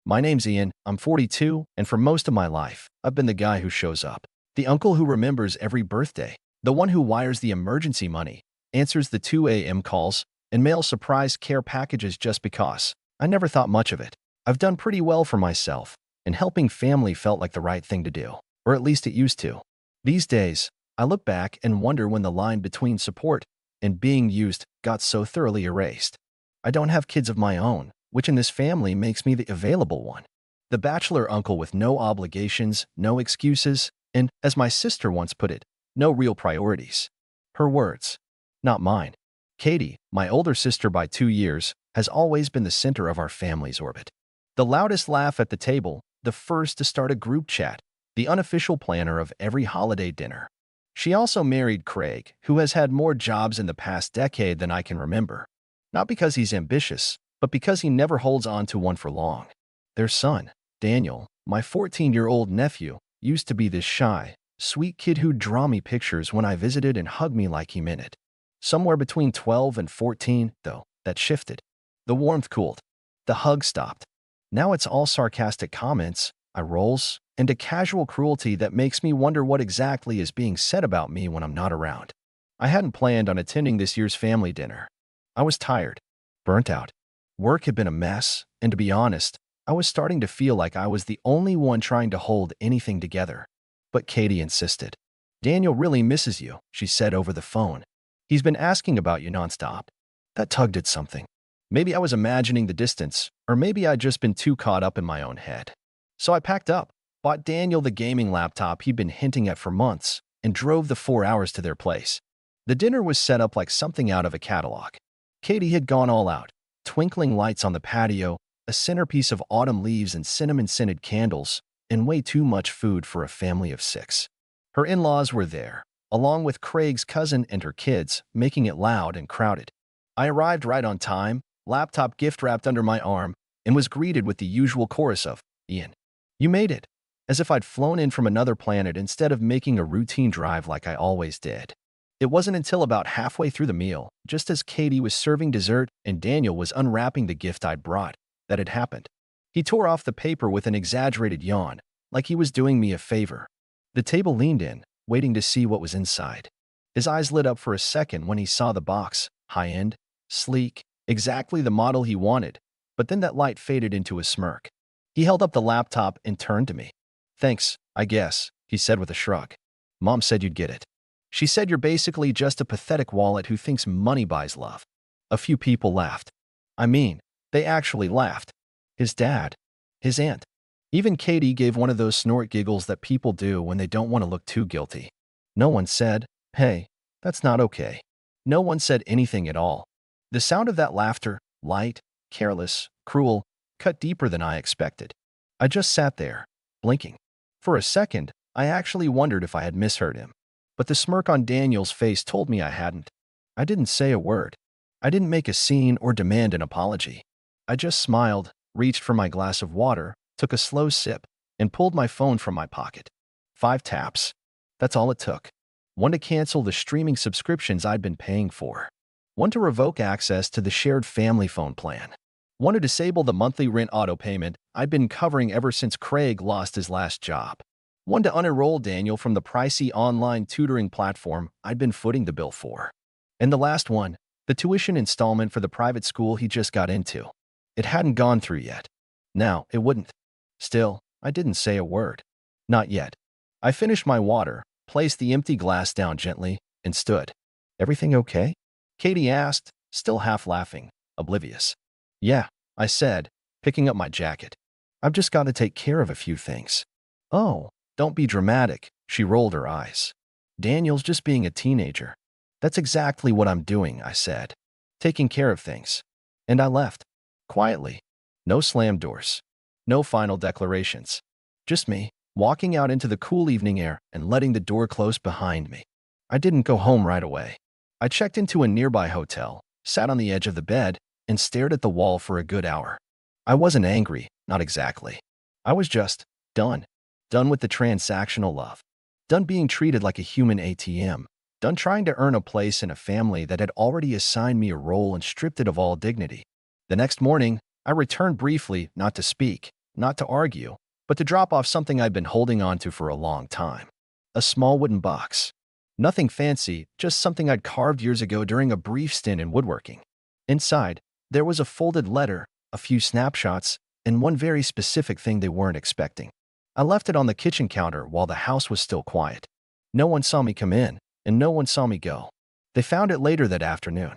My name's Ian, I'm 42, and for most of my life, I've been the guy who shows up. The uncle who remembers every birthday. The one who wires the emergency money, answers the 2 a.m. calls, and mails surprise care packages just because. I never thought much of it. I've done pretty well for myself, and helping family felt like the right thing to do. Or at least it used to. These days, I look back and wonder when the line between support and being used got so thoroughly erased. I don't have kids of my own, which in this family makes me the available one. The bachelor uncle with no obligations, no excuses, and, as my sister once put it, no real priorities. Her words, not mine. Katie, my older sister by 2 years, has always been the center of our family's orbit. The loudest laugh at the table, the first to start a group chat, the unofficial planner of every holiday dinner. She also married Craig, who has had more jobs in the past decade than I can remember. Not because he's ambitious, but because he never holds on to one for long. Their son, Daniel, my 14-year-old nephew, used to be this shy, sweet kid who'd draw me pictures when I visited and hug me like he meant it. Somewhere between 12 and 14, though, that shifted. The warmth cooled. The hug stopped. Now it's all sarcastic comments, eye rolls, and a casual cruelty that makes me wonder what exactly is being said about me when I'm not around. I hadn't planned on attending this year's family dinner. I was tired, burnt out. Work had been a mess, and to be honest, I was starting to feel like I was the only one trying to hold anything together. But Katie insisted. "Daniel really misses you," she said over the phone. "He's been asking about you nonstop." That tugged at something. Maybe I was imagining the distance, or maybe I'd just been too caught up in my own head. So I packed up, bought Daniel the gaming laptop he'd been hinting at for months, and drove the 4 hours to their place. The dinner was set up like something out of a catalog. Katie had gone all out. Twinkling lights on the patio, a centerpiece of autumn leaves and cinnamon-scented candles, and way too much food for a family of 6. Her in-laws were there, along with Craig's cousin and her kids, making it loud and crowded. I arrived right on time, laptop gift-wrapped under my arm, and was greeted with the usual chorus of, "Ian, you made it," as if I'd flown in from another planet instead of making a routine drive like I always did. It wasn't until about halfway through the meal, just as Katie was serving dessert and Daniel was unwrapping the gift I'd brought, that it happened. He tore off the paper with an exaggerated yawn, like he was doing me a favor. The table leaned in, waiting to see what was inside. His eyes lit up for a second when he saw the box, high-end, sleek, exactly the model he wanted, but then that light faded into a smirk. He held up the laptop and turned to me. "Thanks, I guess," he said with a shrug. "Mom said you'd get it. She said you're basically just a pathetic wallet who thinks money buys love." A few people laughed. I mean, they actually laughed. His dad, his aunt. Even Katie gave one of those snort giggles that people do when they don't want to look too guilty. No one said, "Hey, that's not okay." No one said anything at all. The sound of that laughter, light, careless, cruel, cut deeper than I expected. I just sat there, blinking. For a second, I actually wondered if I had misheard him. But the smirk on Daniel's face told me I hadn't. I didn't say a word. I didn't make a scene or demand an apology. I just smiled, reached for my glass of water, took a slow sip, and pulled my phone from my pocket. 5 taps. That's all it took. One to cancel the streaming subscriptions I'd been paying for. One to revoke access to the shared family phone plan. One to disable the monthly rent auto payment I'd been covering ever since Craig lost his last job. One to unenroll Daniel from the pricey online tutoring platform I'd been footing the bill for. And the last one, the tuition installment for the private school he just got into. It hadn't gone through yet. Now, it wouldn't. Still, I didn't say a word. Not yet. I finished my water, placed the empty glass down gently, and stood. "Everything okay?" Katie asked, still half laughing, oblivious. "Yeah," I said, picking up my jacket. "I've just got to take care of a few things." "Oh, don't be dramatic," she rolled her eyes. "Daniel's just being a teenager." "That's exactly what I'm doing," I said. "Taking care of things." And I left. Quietly. No slammed doors. No final declarations. Just me, walking out into the cool evening air and letting the door close behind me. I didn't go home right away. I checked into a nearby hotel, sat on the edge of the bed, and stared at the wall for a good hour. I wasn't angry, not exactly. I was just done. Done with the transactional love. Done being treated like a human ATM. Done trying to earn a place in a family that had already assigned me a role and stripped it of all dignity. The next morning, I returned briefly, not to speak, not to argue, but to drop off something I'd been holding on to for a long time. A small wooden box. Nothing fancy, just something I'd carved years ago during a brief stint in woodworking. Inside, there was a folded letter, a few snapshots, and one very specific thing they weren't expecting. I left it on the kitchen counter while the house was still quiet. No one saw me come in, and no one saw me go. They found it later that afternoon.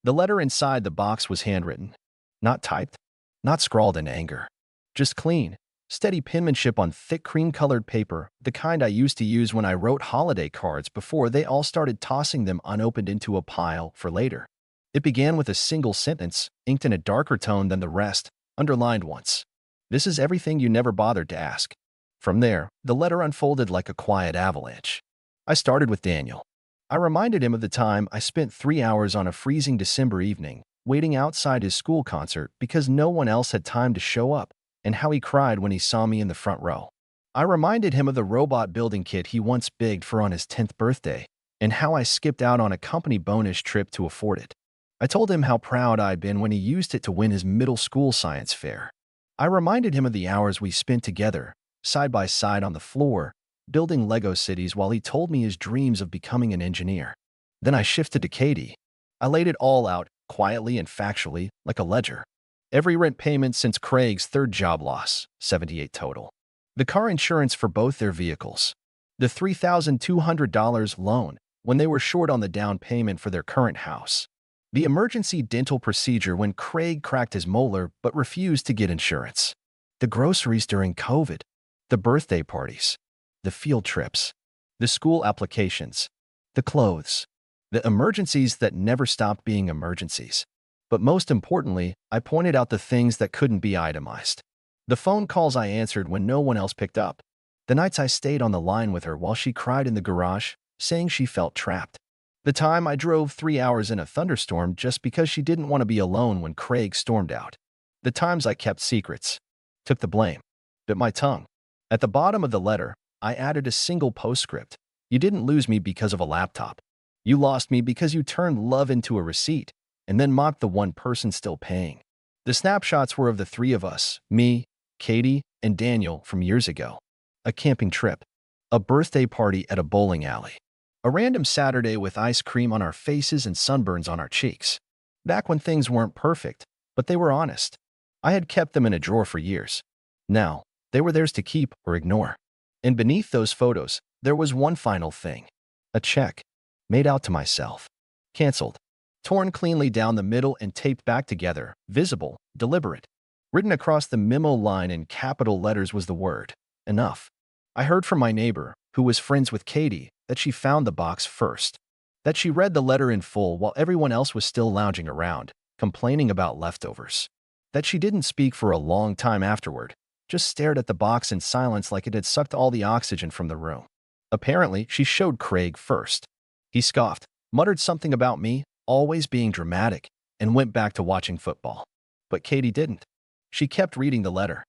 The letter inside the box was handwritten. Not typed, not scrawled in anger. Just clean, steady penmanship on thick cream-colored paper, the kind I used to use when I wrote holiday cards before they all started tossing them unopened into a pile for later. It began with a single sentence, inked in a darker tone than the rest, underlined once. "This is everything you never bothered to ask." From there, the letter unfolded like a quiet avalanche. I started with Daniel. I reminded him of the time I spent 3 hours on a freezing December evening, waiting outside his school concert because no one else had time to show up, and how he cried when he saw me in the front row. I reminded him of the robot building kit he once begged for on his 10th birthday, and how I skipped out on a company bonus trip to afford it. I told him how proud I'd been when he used it to win his middle school science fair. I reminded him of the hours we spent together, side by side on the floor, building Lego cities while he told me his dreams of becoming an engineer. Then I shifted to Katie. I laid it all out, quietly and factually, like a ledger. Every rent payment since Craig's third job loss, 78 total. The car insurance for both their vehicles. The $3,200 loan when they were short on the down payment for their current house. The emergency dental procedure when Craig cracked his molar but refused to get insurance. The groceries during COVID. The birthday parties. The field trips. The school applications. The clothes. The emergencies that never stopped being emergencies. But most importantly, I pointed out the things that couldn't be itemized. The phone calls I answered when no one else picked up. The nights I stayed on the line with her while she cried in the garage, saying she felt trapped. The time I drove 3 hours in a thunderstorm just because she didn't want to be alone when Craig stormed out. The times I kept secrets. Took the blame. Bit my tongue. At the bottom of the letter, I added a single postscript. You didn't lose me because of a laptop. You lost me because you turned love into a receipt, and then mocked the one person still paying. The snapshots were of the three of us, me, Katie, and Daniel from years ago. A camping trip. A birthday party at a bowling alley. A random Saturday with ice cream on our faces and sunburns on our cheeks. Back when things weren't perfect, but they were honest. I had kept them in a drawer for years. Now, they were theirs to keep or ignore. And beneath those photos, there was one final thing. A check. Made out to myself. Canceled. Torn cleanly down the middle and taped back together, visible, deliberate. Written across the memo line in capital letters was the word, enough. I heard from my neighbor, who was friends with Katie, that she found the box first. That she read the letter in full while everyone else was still lounging around, complaining about leftovers. That she didn't speak for a long time afterward, just stared at the box in silence like it had sucked all the oxygen from the room. Apparently, she showed Craig first. He scoffed, muttered something about me, always being dramatic, and went back to watching football. But Katie didn't. She kept reading the letter.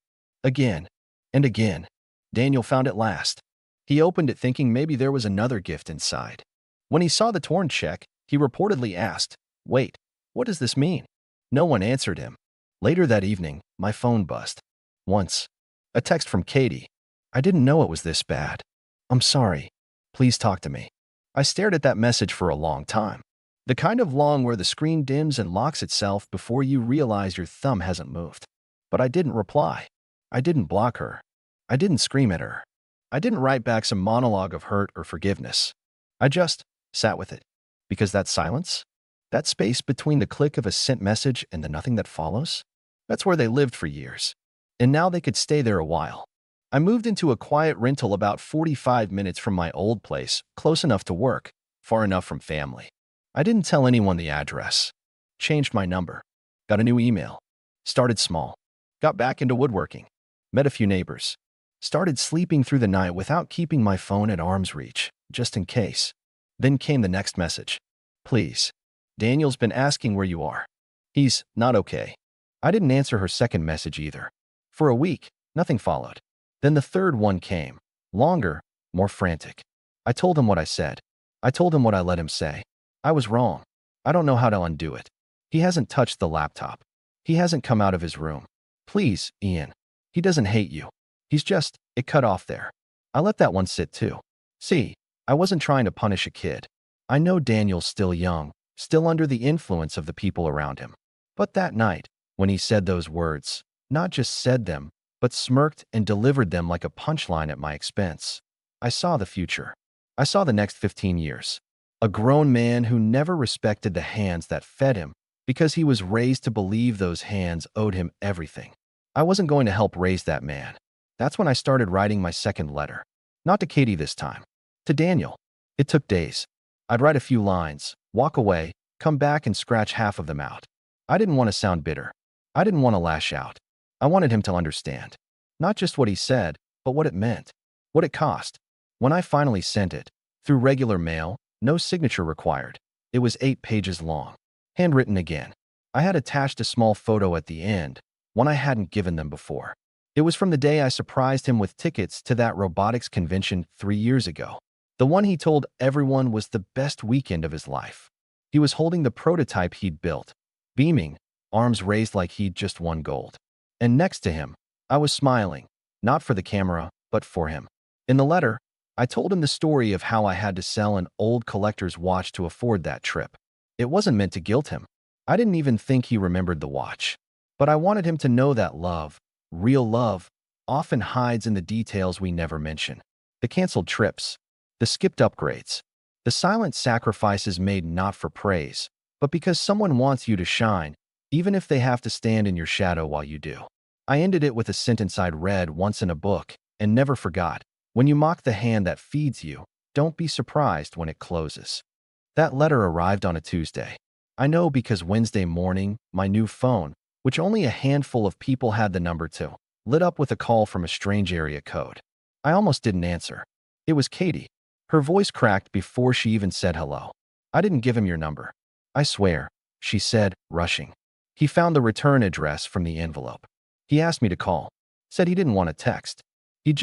Again and again. Daniel found it last. He opened it thinking maybe there was another gift inside. When he saw the torn check, he reportedly asked, "Wait, what does this mean?" No one answered him. Later that evening, my phone buzzed. Once. A text from Katie. "I didn't know it was this bad. I'm sorry. Please talk to me." I stared at that message for a long time. The kind of long where the screen dims and locks itself before you realize your thumb hasn't moved. But I didn't reply. I didn't block her. I didn't scream at her. I didn't write back some monologue of hurt or forgiveness. I just sat with it. Because that silence, that space between the click of a sent message and the nothing that follows, that's where they lived for years. And now they could stay there a while. I moved into a quiet rental about 45 minutes from my old place, close enough to work, far enough from family. I didn't tell anyone the address. Changed my number. Got a new email. Started small. Got back into woodworking. Met a few neighbors. Started sleeping through the night without keeping my phone at arm's reach, just in case. Then came the next message. "Please. Daniel's been asking where you are. He's not okay." I didn't answer her second message either. For a week, nothing followed. Then the third one came. Longer, more frantic. I told him what I said. I told him what I let him say. I was wrong. I don't know how to undo it. He hasn't touched the laptop. He hasn't come out of his room. Please, Ian. He doesn't hate you. It cut off there. I let that one sit too. See, I wasn't trying to punish a kid. I know Daniel's still young, still under the influence of the people around him. But that night, when he said those words, not just said them, but smirked and delivered them like a punchline at my expense, I saw the future. I saw the next 15 years. A grown man who never respected the hands that fed him because he was raised to believe those hands owed him everything. I wasn't going to help raise that man. That's when I started writing my second letter. Not to Katie this time. To Daniel. It took days. I'd write a few lines, walk away, come back and scratch half of them out. I didn't want to sound bitter. I didn't want to lash out. I wanted him to understand. Not just what he said, but what it meant. What it cost. When I finally sent it, through regular mail, no signature required. It was 8 pages long. Handwritten again. I had attached a small photo at the end, one I hadn't given them before. It was from the day I surprised him with tickets to that robotics convention 3 years ago. The one he told everyone was the best weekend of his life. He was holding the prototype he'd built, beaming, arms raised like he'd just won gold. And next to him, I was smiling, not for the camera, but for him. In the letter, I told him the story of how I had to sell an old collector's watch to afford that trip. It wasn't meant to guilt him. I didn't even think he remembered the watch. But I wanted him to know that love, real love, often hides in the details we never mention. The canceled trips, the skipped upgrades, the silent sacrifices made not for praise, but because someone wants you to shine, even if they have to stand in your shadow while you do. I ended it with a sentence I'd read once in a book and never forgot. When you mock the hand that feeds you, don't be surprised when it closes. That letter arrived on a Tuesday. I know because Wednesday morning, my new phone, which only a handful of people had the number to, lit up with a call from a strange area code. I almost didn't answer. It was Katie. Her voice cracked before she even said hello. I didn't give him your number. I swear, she said, rushing. He found the return address from the envelope. He asked me to call. Said he didn't want to text. He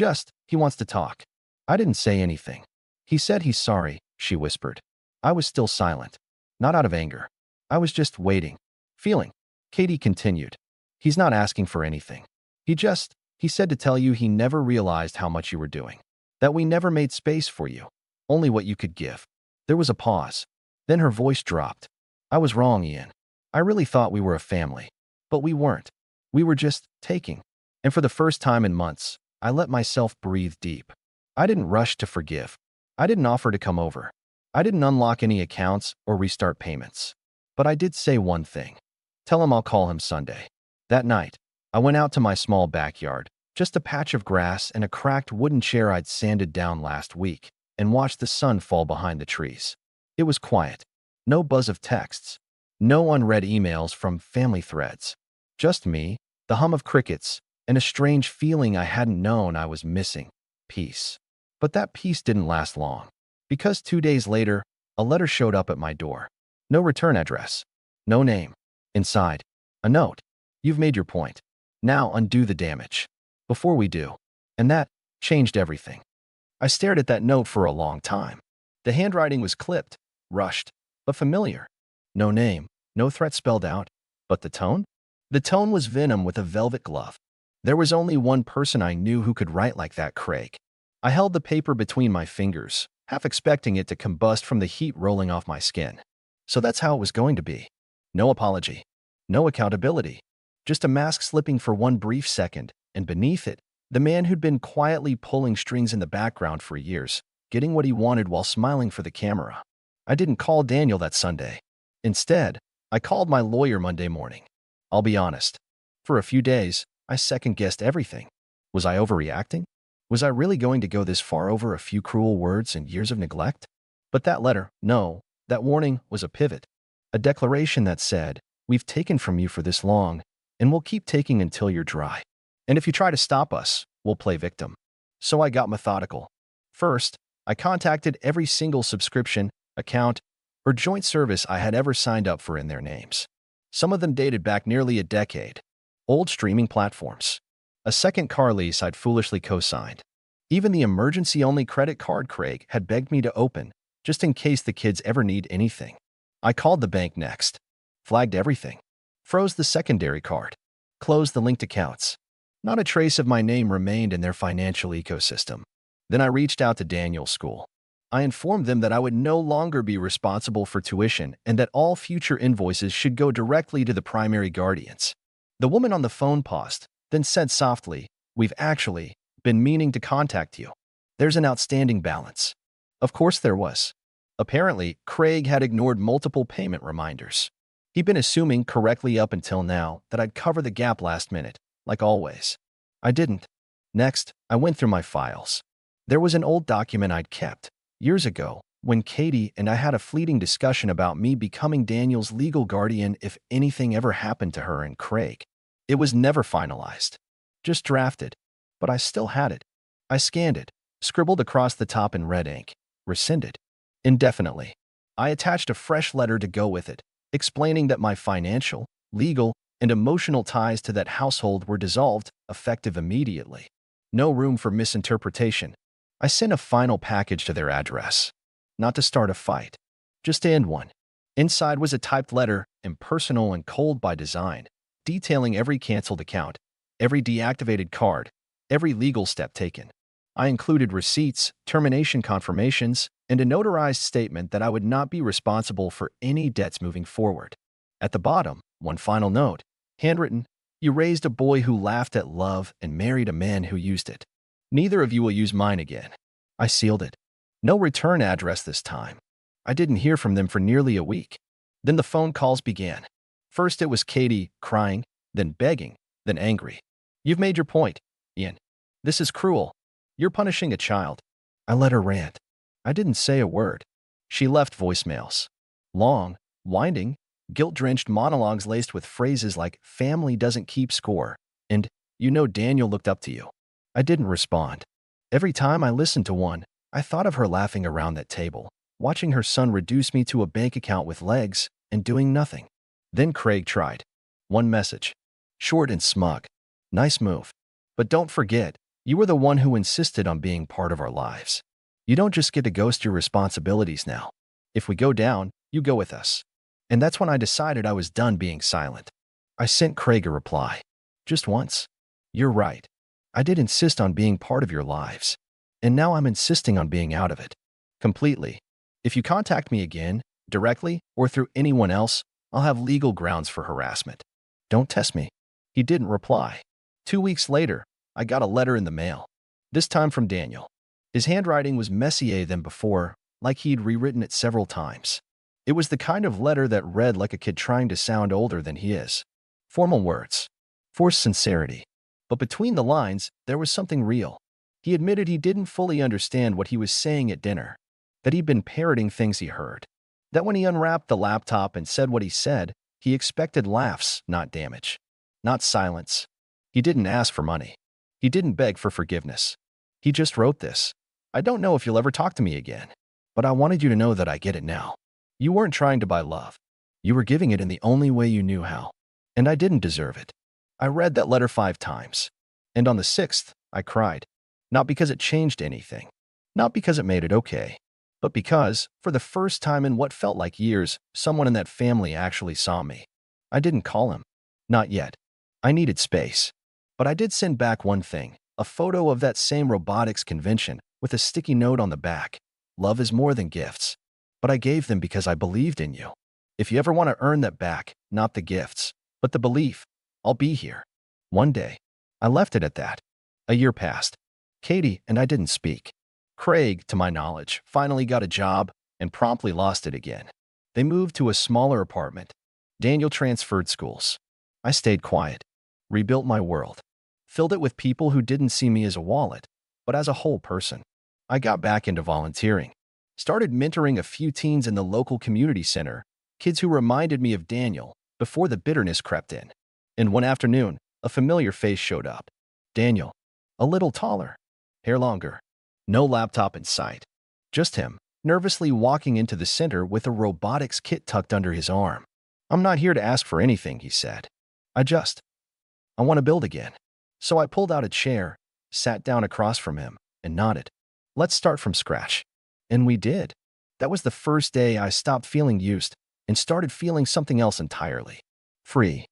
wants to talk. I didn't say anything. He said he's sorry, she whispered. I was still silent. Not out of anger. I was just waiting. Feeling. Katie continued. He's not asking for anything. He said to tell you he never realized how much you were doing. That we never made space for you. Only what you could give. There was a pause. Then her voice dropped. I was wrong, Ian. I really thought we were a family. But we weren't. We were just taking. And for the first time in months, I let myself breathe deep. I didn't rush to forgive. I didn't offer to come over. I didn't unlock any accounts or restart payments. But I did say one thing. Tell him I'll call him Sunday. That night, I went out to my small backyard, just a patch of grass and a cracked wooden chair I'd sanded down last week, and watched the sun fall behind the trees. It was quiet. No buzz of texts. No unread emails from family threads. Just me, the hum of crickets, and a strange feeling I hadn't known I was missing. Peace. But that peace didn't last long. Because 2 days later, a letter showed up at my door. No return address. No name. Inside, a note. You've made your point. Now undo the damage. Before we do. And that changed everything. I stared at that note for a long time. The handwriting was clipped, rushed, but familiar. No name, no threat spelled out. But the tone? The tone was venom with a velvet glove. There was only one person I knew who could write like that, Craig. I held the paper between my fingers, half expecting it to combust from the heat rolling off my skin. So that's how it was going to be. No apology. No accountability. Just a mask slipping for one brief second, and beneath it, the man who'd been quietly pulling strings in the background for years, getting what he wanted while smiling for the camera. I didn't call Daniel that Sunday. Instead, I called my lawyer Monday morning. I'll be honest. For a few days, I second-guessed everything. Was I overreacting? Was I really going to go this far over a few cruel words and years of neglect? But that letter, no, that warning was a pivot. A declaration that said, we've taken from you for this long, and we'll keep taking until you're dry. And if you try to stop us, we'll play victim. So I got methodical. First, I contacted every single subscription, account, or joint service I had ever signed up for in their names. Some of them dated back nearly a decade. Old streaming platforms. A second car lease I'd foolishly co-signed. Even the emergency-only credit card Craig had begged me to open, just in case the kids ever need anything. I called the bank next. Flagged everything. Froze the secondary card. Closed the linked accounts. Not a trace of my name remained in their financial ecosystem. Then I reached out to Daniel's school. I informed them that I would no longer be responsible for tuition and that all future invoices should go directly to the primary guardians. The woman on the phone paused, then said softly, "We've actually been meaning to contact you. There's an outstanding balance." Of course there was. Apparently, Craig had ignored multiple payment reminders. He'd been assuming correctly up until now that I'd cover the gap last minute, like always. I didn't. Next, I went through my files. There was an old document I'd kept years ago when Katie and I had a fleeting discussion about me becoming Daniel's legal guardian if anything ever happened to her and Craig. It was never finalized, just drafted, but I still had it. I scanned it, scribbled across the top in red ink, rescinded. Indefinitely. I attached a fresh letter to go with it, explaining that my financial, legal, and emotional ties to that household were dissolved, effective immediately. No room for misinterpretation. I sent a final package to their address. Not to start a fight, just to end one. Inside was a typed letter, impersonal and cold by design, detailing every canceled account, every deactivated card, every legal step taken. I included receipts, termination confirmations, and a notarized statement that I would not be responsible for any debts moving forward. At the bottom, one final note, handwritten, "You raised a boy who laughed at love and married a man who used it. Neither of you will use mine again." I sealed it. No return address this time. I didn't hear from them for nearly a week. Then the phone calls began. First it was Katie, crying, then begging, then angry. "You've made your point, Ian. This is cruel. You're punishing a child." I let her rant. I didn't say a word. She left voicemails. Long, winding, guilt-drenched monologues laced with phrases like "family doesn't keep score" and "you know Daniel looked up to you." I didn't respond. Every time I listened to one, I thought of her laughing around that table, watching her son reduce me to a bank account with legs and doing nothing. Then Craig tried. One message. Short and smug. "Nice move. But don't forget, you were the one who insisted on being part of our lives. You don't just get to ghost your responsibilities now. If we go down, you go with us." And that's when I decided I was done being silent. I sent Craig a reply. Just once. "You're right. I did insist on being part of your lives. And now I'm insisting on being out of it. Completely. If you contact me again, directly or through anyone else, I'll have legal grounds for harassment. Don't test me." He didn't reply. 2 weeks later, I got a letter in the mail. This time from Daniel. His handwriting was messier than before, like he'd rewritten it several times. It was the kind of letter that read like a kid trying to sound older than he is. Formal words. Forced sincerity. But between the lines, there was something real. He admitted he didn't fully understand what he was saying at dinner, that he'd been parroting things he heard, that when he unwrapped the laptop and said what he said, he expected laughs, not damage, not silence. He didn't ask for money. He didn't beg for forgiveness. He just wrote this. "I don't know if you'll ever talk to me again, but I wanted you to know that I get it now. You weren't trying to buy love. You were giving it in the only way you knew how. And I didn't deserve it." I read that letter 5 times. And on the 6th, I cried. Not because it changed anything. Not because it made it okay. But because, for the first time in what felt like years, someone in that family actually saw me. I didn't call him. Not yet. I needed space. But I did send back one thing, a photo of that same robotics convention with a sticky note on the back. "Love is more than gifts. But I gave them because I believed in you. If you ever want to earn that back, not the gifts, but the belief, I'll be here." One day. I left it at that. A year passed. Katie and I didn't speak. Craig, to my knowledge, finally got a job and promptly lost it again. They moved to a smaller apartment. Daniel transferred schools. I stayed quiet. Rebuilt my world. Filled it with people who didn't see me as a wallet, but as a whole person. I got back into volunteering. Started mentoring a few teens in the local community center, kids who reminded me of Daniel before the bitterness crept in. And one afternoon, a familiar face showed up. Daniel. A little taller. Hair longer. No laptop in sight. Just him, nervously walking into the center with a robotics kit tucked under his arm. "I'm not here to ask for anything," he said. I want to build again." So I pulled out a chair, sat down across from him, and nodded. "Let's start from scratch." And we did. That was the first day I stopped feeling used and started feeling something else entirely. Free.